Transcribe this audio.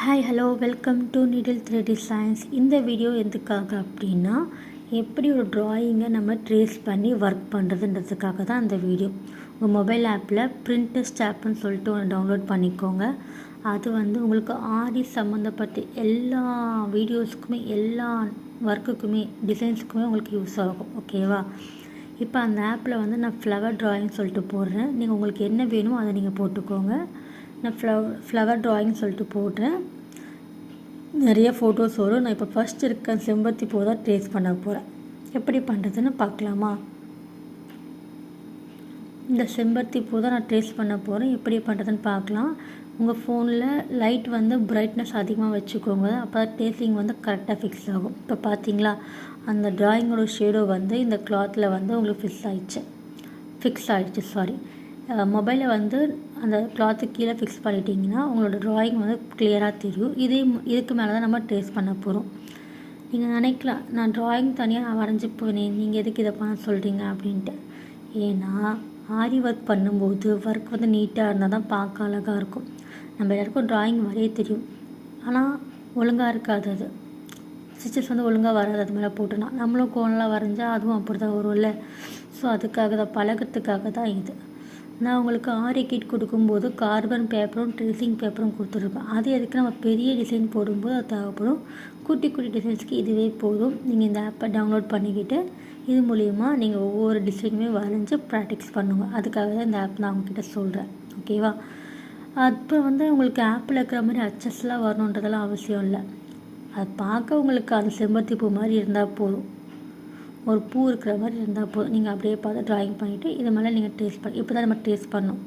Hi hello welcome to needle 3D science. இந்த video எதுக்காக அப்படின்னா, எப்படி ஒரு ட்ராயிங்கை நம்ம ட்ரேஸ் பண்ணி ஒர்க் பண்ணுறதுன்றதுக்காக தான் அந்த வீடியோ. உங்கள் மொபைல் ஆப்பில் பிரிண்டஸ்ட் ஆப்னு சொல்லிட்டு ஒன்று டவுன்லோட் பண்ணிக்கோங்க. அது உங்களுக்கு ஆரி சம்மந்தப்பட்ட எல்லா வீடியோஸுக்குமே எல்லா ஒர்க்குக்குமே டிசைன்ஸுக்குமே உங்களுக்கு யூஸ் ஆகும். ஓகேவா? இப்போ அந்த ஆப்பில் நான் ஃப்ளவர் ட்ராயிங் சொல்லிட்டு போடுறேன். நீங்கள் உங்களுக்கு என்ன வேணுமோ அதை நீங்கள் போட்டுக்கோங்க. நான் ஃப்ளவர் ட்ராயிங் சொல்லிட்டு போடுறேன். நிறைய ஃபோட்டோஸ் வரும். நான் இப்போ ஃபஸ்ட் இருக்க செம்பருத்தி பூ தான் ட்ரேஸ் பண்ண போகிறேன். எப்படி பண்ணுறதுன்னு பார்க்கலாமா? இந்த செம்பருத்தி பூ தான் நான் ட்ரேஸ் பண்ண போகிறேன். எப்படி பண்ணுறதுன்னு பார்க்கலாம். உங்கள் ஃபோனில் லைட் பிரைட்னஸ் அதிகமாக வச்சுக்கோங்க. அப்போ தான் ட்ரேசிங் கரெக்டாக ஃபிக்ஸ் ஆகும். இப்போ பார்த்தீங்களா, அந்த ட்ராயிங்கோட ஷேடோ இந்த கிளாத்தில் உங்களுக்கு ஃபிக்ஸ் ஆகிடுச்சு. சாரி, மொபைலில் அந்த கிளாத்துக்கு கீழே ஃபிக்ஸ் பண்ணிட்டீங்கன்னா உங்களோட ட்ராயிங் கிளியராக தெரியும். இதுக்கு மேலே தான் நம்ம ட்ரேஸ் பண்ண போகிறோம். நீங்கள் நினைக்கலாம், நான் ட்ராயிங் தனியாக நான் வரைஞ்சி போனேன், நீங்கள் எதுக்கு இதை பண்ண சொல்கிறீங்க அப்படின்ட்டு. ஏன்னா ஆரி ஒர்க் பண்ணும்போது ஒர்க் நீட்டாக இருந்தால் தான் பார்க்க அழகாக இருக்கும். நம்ம எல்லாருக்கும் ட்ராயிங் வரைய தெரியும், ஆனால் ஒழுங்காக இருக்காது. அது ஸ்டிச்சஸ் ஒழுங்காக வராது. அது மேலே போட்டோன்னா நம்மளும் கோணலாக வரைஞ்சால் அதுவும் அப்படி தான் வரும்ல. ஸோ அதுக்காக தான், பழகிறதுக்காக தான் இது. நான் உங்களுக்கு ஆரி கிட் கொடுக்கும்போது கார்பன் பேப்பரும் ட்ரேசிங் பேப்பரும் கொடுத்துருப்பேன். அது எதுக்கு நம்ம பெரிய டிசைன் போடும்போது அது தேவைப்படும். குட்டி குட்டி டிசைன்ஸ்க்கு இதுவே போதும். நீங்கள் இந்த ஆப்பை டவுன்லோட் பண்ணிக்கிட்டு இது மூலிமா நீங்கள் ஒவ்வொரு டிசைனுமே வரைஞ்சி ப்ராக்டிஸ் பண்ணுங்க. அதுக்காக தான் இந்த ஆப் நான் உங்ககிட்ட சொல்கிறேன். ஓகேவா? அப்போ உங்களுக்கு ஆப்பில் இருக்கிற மாதிரி அச்சஸ்லாம் வரணுன்றதெல்லாம் அவசியம் இல்லை. அது பார்க்க உங்களுக்கு அந்த செம்பருத்தி பூ மாதிரி இருந்தால் போதும், ஒரு பூ இருக்கிற மாதிரி இருந்தால் போதும். நீங்கள் அப்படியே பார்த்து ட்ராயிங் பண்ணிவிட்டு இது மேலே நீங்கள் ட்ரேஸ் இப்போ தான் நம்ம ட்ரேஸ் பண்ணோம்.